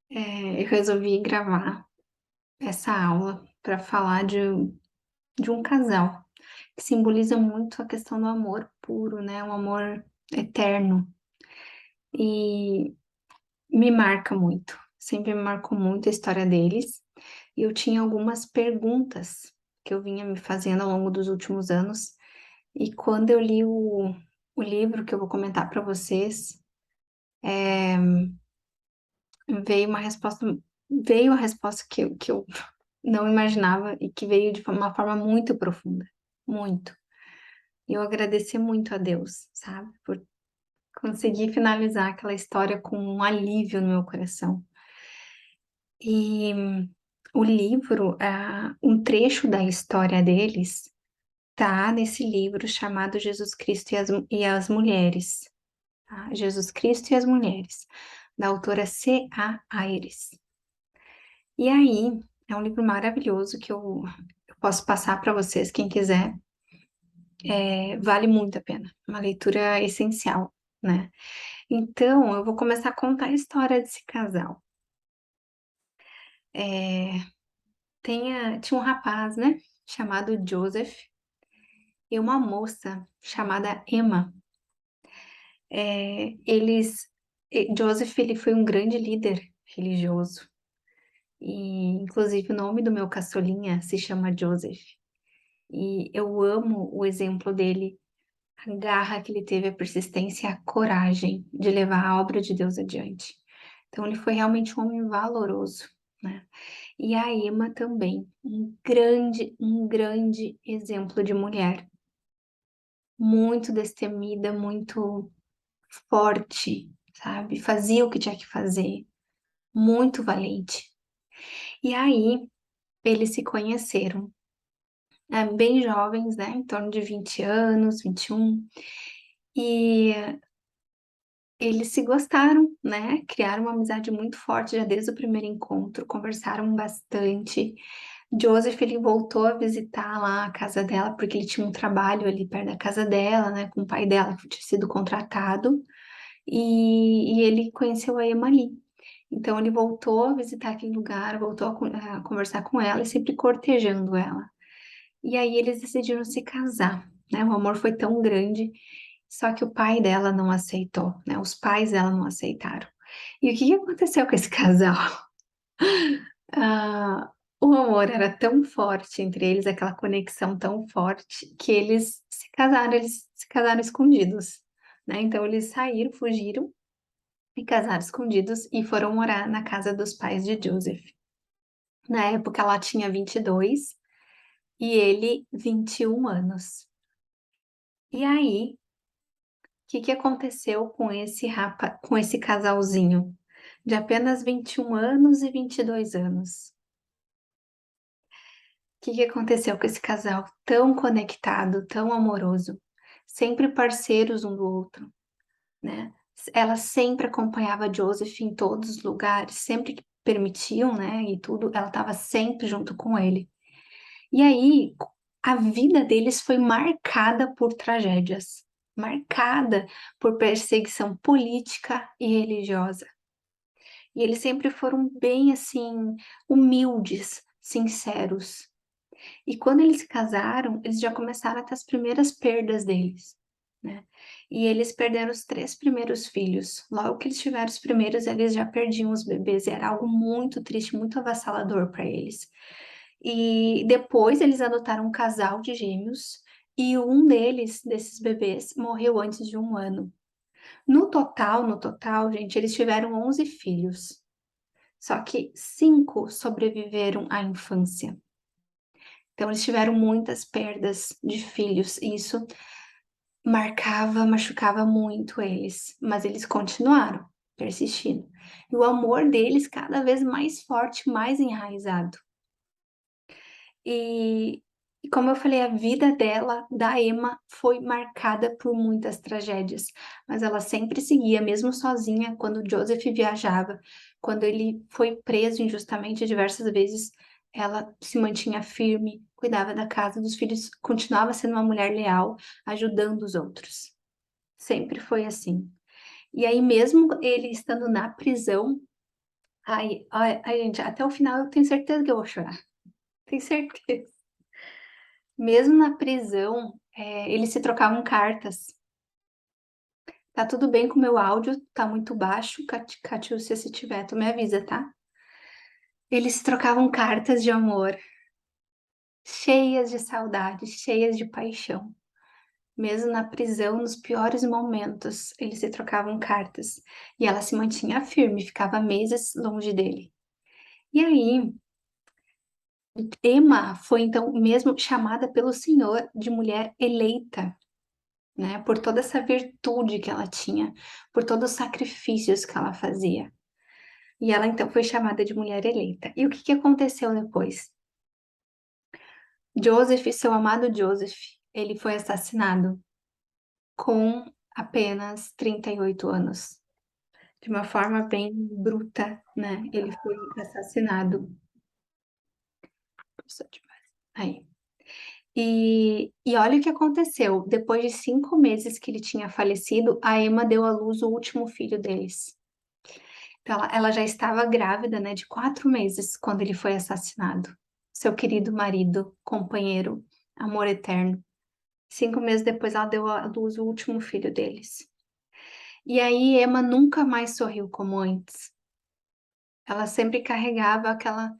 Eu resolvi gravar essa aula para falar de um casal que simboliza muito a questão do amor puro, né? Um amor eterno. E me marca muito, sempre me marcou muito a história deles. E eu tinha algumas perguntas que eu vinha me fazendo ao longo dos últimos anos. E quando eu li o livro que eu vou comentar para vocês, veio uma resposta, veio a resposta que eu não imaginava e que veio de uma forma muito profunda, muito. E eu agradeci muito a Deus, sabe, por conseguir finalizar aquela história com um alívio no meu coração. E o livro, um trecho da história deles, tá nesse livro chamado Jesus Cristo e as Mulheres, tá? Jesus Cristo e as Mulheres, da autora C.A. Ayres. E aí, é um livro maravilhoso que eu posso passar para vocês, quem quiser. Vale muito a pena, uma leitura essencial, né? Então, eu vou começar a contar a história desse casal. É, tinha um rapaz, né, chamado Joseph, e uma moça chamada Emma. Joseph, ele foi um grande líder religioso, e inclusive o nome do meu caçulinha se chama Joseph. E eu amo o exemplo dele, a garra que ele teve, a persistência e a coragem de levar a obra de Deus adiante. Então, ele foi realmente um homem valoroso, né? E a Emma também, um grande exemplo de mulher, muito destemida, muito forte, sabe? Fazia o que tinha que fazer, muito valente. E aí, eles se conheceram, bem jovens, né? Em torno de 20 anos, 21. E eles se gostaram, né? Criaram uma amizade muito forte já desde o primeiro encontro, conversaram bastante. Joseph, ele voltou a visitar lá a casa dela, porque ele tinha um trabalho ali perto da casa dela, né? Com o pai dela, que tinha sido contratado, e ele conheceu a Emma ali. Então, ele voltou a visitar aquele lugar, voltou a conversar com ela e sempre cortejando ela. E aí, eles decidiram se casar, né? O amor foi tão grande, só que o pai dela não aceitou, né? Os pais dela não aceitaram. E o que que aconteceu com esse casal? Ah, o amor era tão forte entre eles, aquela conexão tão forte, que eles se casaram escondidos, né? Então eles saíram, fugiram e casaram escondidos e foram morar na casa dos pais de Joseph. Na época ela tinha 22 e ele 21 anos. E aí, o que que aconteceu com com esse casalzinho de apenas 21 anos e 22 anos? O que que aconteceu com esse casal tão conectado, tão amoroso, sempre parceiros um do outro, né? Ela sempre acompanhava Joseph em todos os lugares, sempre que permitiam, né? E tudo, ela estava sempre junto com ele. E aí, a vida deles foi marcada por tragédias, marcada por perseguição política e religiosa. E eles sempre foram bem assim, humildes, sinceros. E quando eles se casaram, eles já começaram a ter as primeiras perdas deles, né? E eles perderam os 3 primeiros filhos. Logo que eles tiveram os primeiros, eles já perdiam os bebês, e era algo muito triste, muito avassalador para eles. E depois eles adotaram um casal de gêmeos, e um desses bebês, morreu antes de 1 ano. No total, gente, eles tiveram 11 filhos. Só que 5 sobreviveram à infância. Então, eles tiveram muitas perdas de filhos, e isso machucava muito eles, mas eles continuaram persistindo. E o amor deles cada vez mais forte, mais enraizado. E, e como eu falei, a vida dela, da Emma, foi marcada por muitas tragédias, mas ela sempre seguia, mesmo sozinha, quando Joseph viajava, quando ele foi preso injustamente diversas vezes, ela se mantinha firme, cuidava da casa dos filhos, continuava sendo uma mulher leal, ajudando os outros. Sempre foi assim. E aí, mesmo ele estando na prisão, Ai, gente, até o final eu tenho certeza que eu vou chorar. Tenho certeza. Mesmo na prisão, eles se trocavam cartas. Tá tudo bem com o meu áudio, tá muito baixo, Catiúcia, se tiver, tu me avisa, tá? Eles se trocavam cartas de amor, cheias de saudade, cheias de paixão. Mesmo na prisão, nos piores momentos, eles se trocavam cartas. E ela se mantinha firme, ficava meses longe dele. E aí, Emma foi então mesmo chamada pelo Senhor de mulher eleita, né? Por toda essa virtude que ela tinha, por todos os sacrifícios que ela fazia. E ela então foi chamada de mulher eleita. E o que que aconteceu depois? Joseph, seu amado Joseph, ele foi assassinado com apenas 38 anos. De uma forma bem bruta, né? Ele foi assassinado. Aí. E olha o que aconteceu. Depois de 5 meses que ele tinha falecido, a Emma deu à luz o último filho deles. Então, ela já estava grávida, né, de 4 meses quando ele foi assassinado. Seu querido marido, companheiro, amor eterno. 5 meses depois, ela deu à luz o último filho deles. E aí, Emma nunca mais sorriu como antes. Ela sempre carregava aquela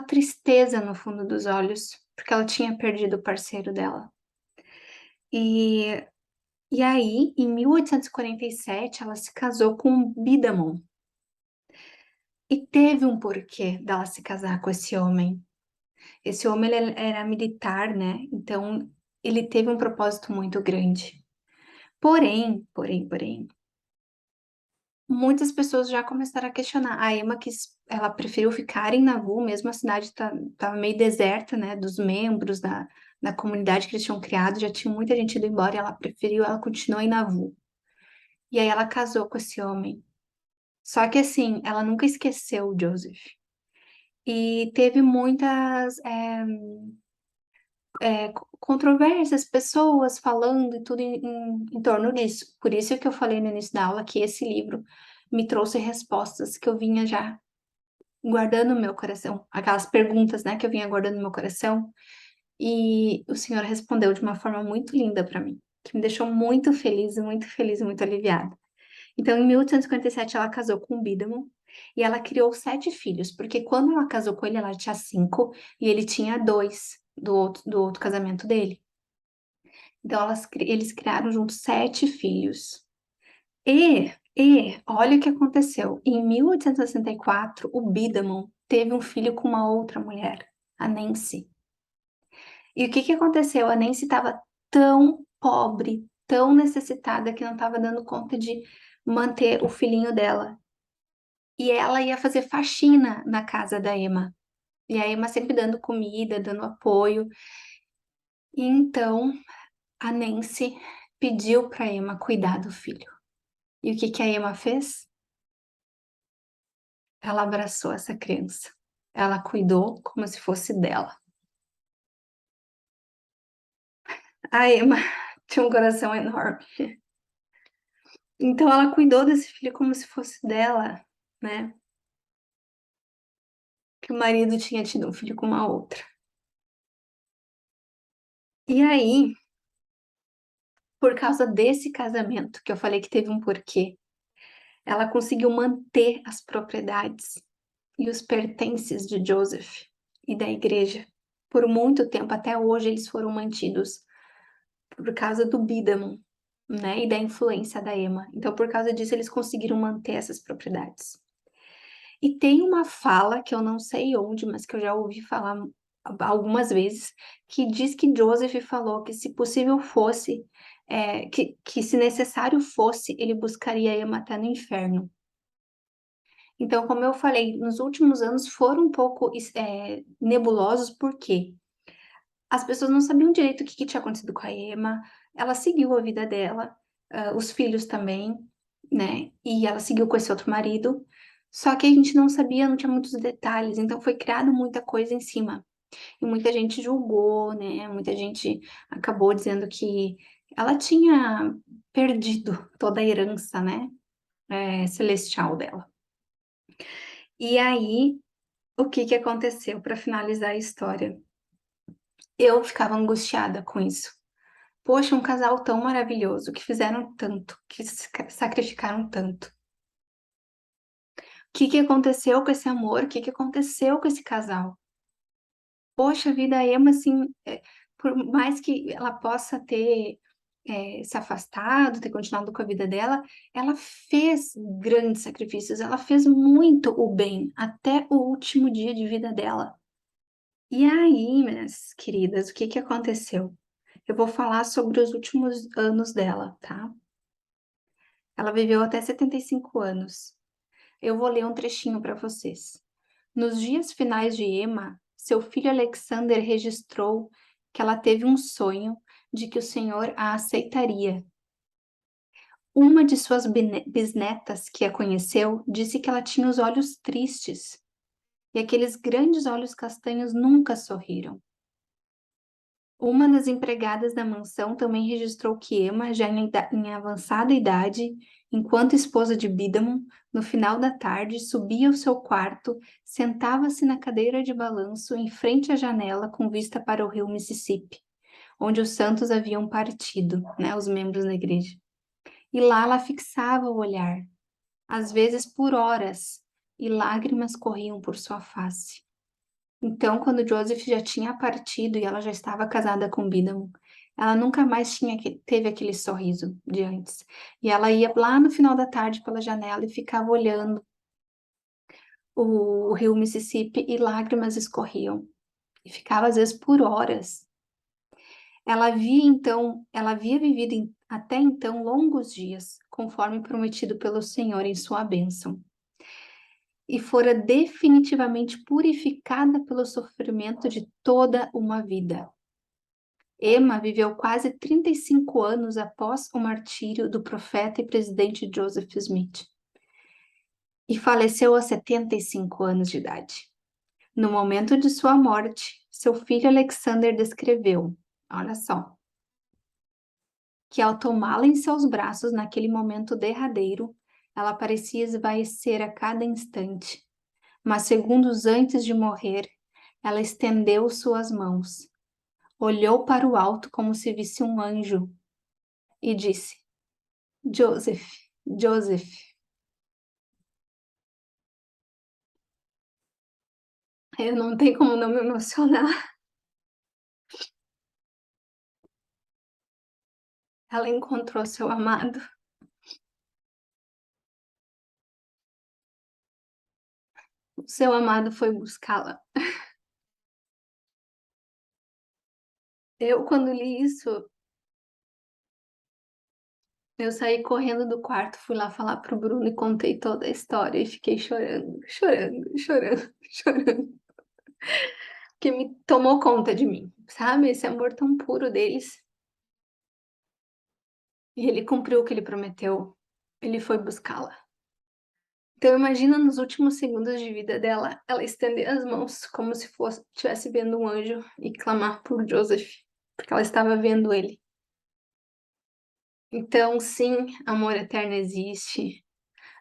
tristeza no fundo dos olhos, porque ela tinha perdido o parceiro dela. E, e aí, em 1847, ela se casou com Bidamon. E teve um porquê dela se casar com esse homem. Esse homem ele era militar, né? Então, ele teve um propósito muito grande. Porém, muitas pessoas já começaram a questionar. A Emma ela preferiu ficar em Nauvoo, mesmo a cidade tava meio deserta, né, dos membros da comunidade que eles tinham criado, já tinha muita gente indo embora, e ela continuou em Nauvoo. E aí ela casou com esse homem. Só que assim, ela nunca esqueceu o Joseph. E teve muitas controvérsias, pessoas falando e tudo em torno disso. Por isso que eu falei no início da aula que esse livro me trouxe respostas que eu vinha já guardando no meu coração, aquelas perguntas, né, que eu vinha guardando no meu coração, e o Senhor respondeu de uma forma muito linda para mim, que me deixou muito feliz, muito aliviada. Então, em 1857, ela casou com Bidamon e ela criou 7 filhos, porque quando ela casou com ele, ela tinha 5 e ele tinha 2 do outro casamento dele. Então, eles criaram juntos 7 filhos. Olha o que aconteceu. Em 1864, o Bidamon teve um filho com uma outra mulher, a Nancy. E o que que aconteceu? A Nancy estava tão pobre, tão necessitada, que não estava dando conta de manter o filhinho dela. E ela ia fazer faxina na casa da Emma. E a Emma sempre dando comida, dando apoio. E então a Nancy pediu para a Emma cuidar do filho. E o que que a Emma fez? Ela abraçou essa criança. Ela cuidou como se fosse dela. A Emma tinha um coração enorme. Então ela cuidou desse filho como se fosse dela, né? Que o marido tinha tido um filho com uma outra. E aí, por causa desse casamento, que eu falei que teve um porquê, ela conseguiu manter as propriedades e os pertences de Joseph e da igreja. Por muito tempo, até hoje, eles foram mantidos por causa do Bidamon, né, e da influência da Emma. Então, por causa disso, eles conseguiram manter essas propriedades. E tem uma fala que eu não sei onde, mas que eu já ouvi falar algumas vezes, que diz que Joseph falou que se possível fosse, que se necessário fosse, ele buscaria Emma até no inferno. Então, como eu falei, nos últimos anos foram um pouco nebulosos, por quê? As pessoas não sabiam direito o que tinha acontecido com a Emma, ela seguiu a vida dela, os filhos também, né? E ela seguiu com esse outro marido, só que a gente não sabia, não tinha muitos detalhes, então foi criado muita coisa em cima. E muita gente julgou, né? Muita gente acabou dizendo que ela tinha perdido toda a herança, né? Celestial dela. E aí, o que que aconteceu para finalizar a história? Eu ficava angustiada com isso. Poxa, um casal tão maravilhoso, que fizeram tanto, que sacrificaram tanto. O que que aconteceu com esse amor? O que que aconteceu com esse casal? Poxa vida, a Emma, assim, por mais que ela possa ter se afastado, ter continuado com a vida dela, ela fez grandes sacrifícios, ela fez muito o bem até o último dia de vida dela. E aí, minhas queridas, o que que aconteceu? Eu vou falar sobre os últimos anos dela, tá? Ela viveu até 75 anos. Eu vou ler um trechinho para vocês. Nos dias finais de Emma, seu filho Alexander registrou que ela teve um sonho de que o Senhor a aceitaria. Uma de suas bisnetas que a conheceu disse que ela tinha os olhos tristes e aqueles grandes olhos castanhos nunca sorriram. Uma das empregadas da mansão também registrou que Emma, já em avançada idade, enquanto esposa de Bidamon, no final da tarde subia ao seu quarto, sentava-se na cadeira de balanço em frente à janela com vista para o rio Mississippi, onde os santos haviam partido, né, os membros da igreja. E lá ela fixava o olhar, às vezes por horas, e lágrimas corriam por sua face. Então, quando Joseph já tinha partido e ela já estava casada com Bidamon, ela nunca mais teve aquele sorriso de antes. E ela ia lá no final da tarde pela janela e ficava olhando o rio Mississippi e lágrimas escorriam. E ficava às vezes por horas. Ela havia vivido até então longos dias, conforme prometido pelo Senhor em sua bênção. E fora definitivamente purificada pelo sofrimento de toda uma vida. Emma viveu quase 35 anos após o martírio do profeta e presidente Joseph Smith e faleceu aos 75 anos de idade. No momento de sua morte, seu filho Alexander descreveu, olha só, que ao tomá-la em seus braços naquele momento derradeiro, ela parecia esvaecer a cada instante, mas segundos antes de morrer, ela estendeu suas mãos, olhou para o alto como se visse um anjo e disse: Joseph, Joseph. Eu não tenho como não me emocionar. Ela encontrou seu amado. O seu amado foi buscá-la. Eu, quando li isso, eu saí correndo do quarto, fui lá falar pro Bruno e contei toda a história e fiquei chorando, chorando, chorando, chorando. Que me tomou conta de mim, sabe? Esse amor tão puro deles. E ele cumpriu o que ele prometeu. Ele foi buscá-la. Então imagina nos últimos segundos de vida dela, ela estender as mãos como se fosse estivesse vendo um anjo e clamar por Joseph, porque ela estava vendo ele. Então, sim, amor eterno existe,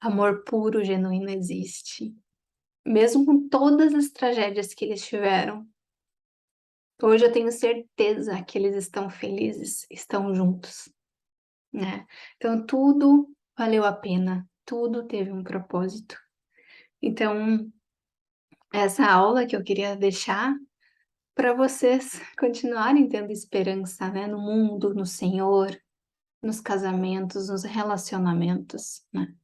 amor puro, genuíno existe. Mesmo com todas as tragédias que eles tiveram, hoje eu tenho certeza que eles estão felizes, estão juntos, né? Então tudo valeu a pena, tudo teve um propósito. Então, essa aula que eu queria deixar para vocês continuarem tendo esperança, né, no mundo, no Senhor, nos casamentos, nos relacionamentos, né,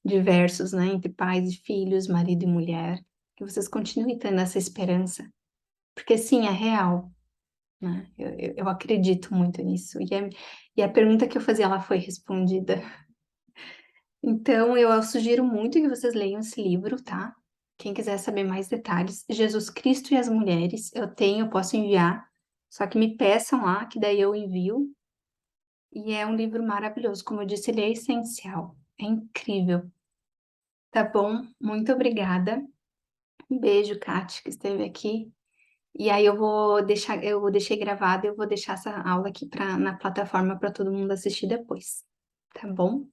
diversos, né, entre pais e filhos, marido e mulher, que vocês continuem tendo essa esperança, porque sim, é real, né, eu acredito muito nisso, e a pergunta que eu fazia, ela foi respondida. Então, eu sugiro muito que vocês leiam esse livro, tá? Quem quiser saber mais detalhes, Jesus Cristo e as Mulheres, eu posso enviar, só que me peçam lá, que daí eu envio. E é um livro maravilhoso, como eu disse, ele é essencial, é incrível. Tá bom? Muito obrigada. Um beijo, Kate, que esteve aqui. E aí eu deixei gravado e eu vou deixar essa aula aqui na plataforma para todo mundo assistir depois. Tá bom?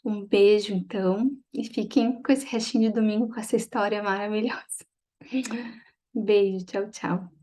Um beijo então, e fiquem com esse restinho de domingo com essa história maravilhosa. Beijo, tchau, tchau.